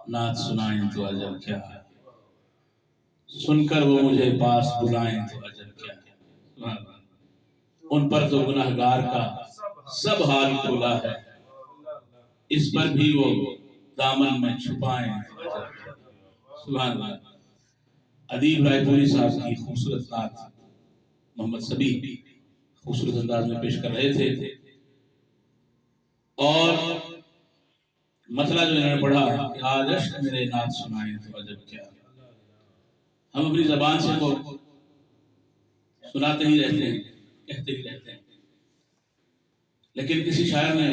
नात सुनाएं तो अजब क्या है, सुनकर वो मुझे पास बुलाएं तो अजब क्या है। उन पर तो गुनहगार का सब हाल खुला है, इस पर भी वो दामन में छुपाएं तो अजब क्या है। सुभान अल्लाह। अदीब रायपुरी साहब की खूबसूरत नात मोहम्मद सबी खूबसूरत अंदाज में पेश कर रहे थे, और मसला जो इन्होंने पढ़ा कि आज अश्क मेरे नात सुनाए तो अजब क्या। हम अपनी जबान से तो सुनाते ही रहते हैं, कहते ही रहते हैं, लेकिन किसी शायर ने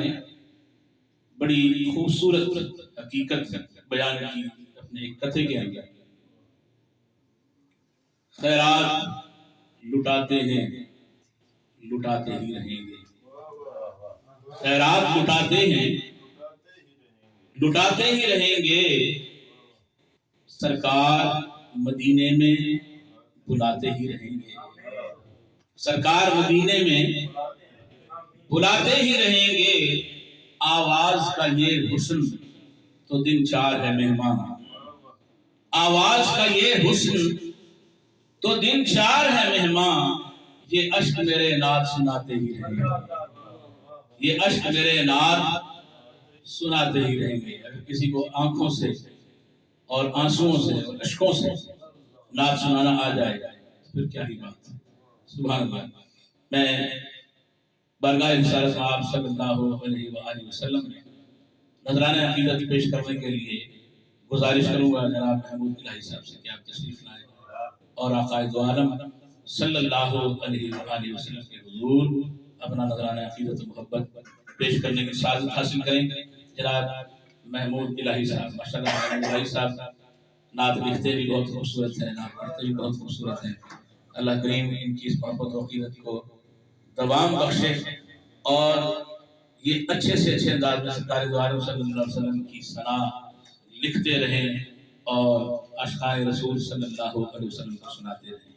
बड़ी खूबसूरत हकीकत बयान की अपने एक कथे के अंदर। खैरात लुटाते हैं, लुटाते ही रहेंगे। खैरात लुटाते हैं, लुटाते ही रहेंगे। सरकार मदीने में बुलाते ही रहेंगे। सरकार मदीने में बुलाते ही रहेंगे। आवाज का ये हुस्न तो दिन चार है मेहमान। आवाज का ये हुस्न तो दिन चार है मेहमान। ये अश्क मेरे नात सुनाते ही रहेंगे। ये अश्क मेरे नात सुनाते ही रहेंगे। अगर किसी को आंखों से और आंसुओं से और अश्कों से नात सुनाना आ जाए फिर क्या ही बात है। सुभान अल्लाह। मैं बरगाह रिसालत आप सल्लल्लाहु अलैहि वसल्लम में नजराने अकीदत पेश करने के लिए गुजारिश करूंगा जनाब महमूद इलाही साहब से कि आप तशरीफ लाएं और आकाए दो आलम सल्लल्लाहु अलैहि वसल्लम के हुजूर अपना नजराने अकीदत मोहब्बत पेश करने की साजिश हासिल करें। जनाब महमूद इलाही साहब, माशाअल्लाह महमूद इलाही साहब नात लिखते भी बहुत खूबसूरत है, नात पढ़ते भी बहुत खूबसूरत है। अल्लाह करीम इनकी इस मोहब्बत और अकीदत को दवाम बख्शे और ये अच्छे से अच्छे अंदाज में सरकार दो आलम सल्लल्लाहु अलैहि वसल्लम की सना लिखते रहें और अश्काए रसूल सल्लल्लाहु अलैहि वसल्लम को सुनाते रहें।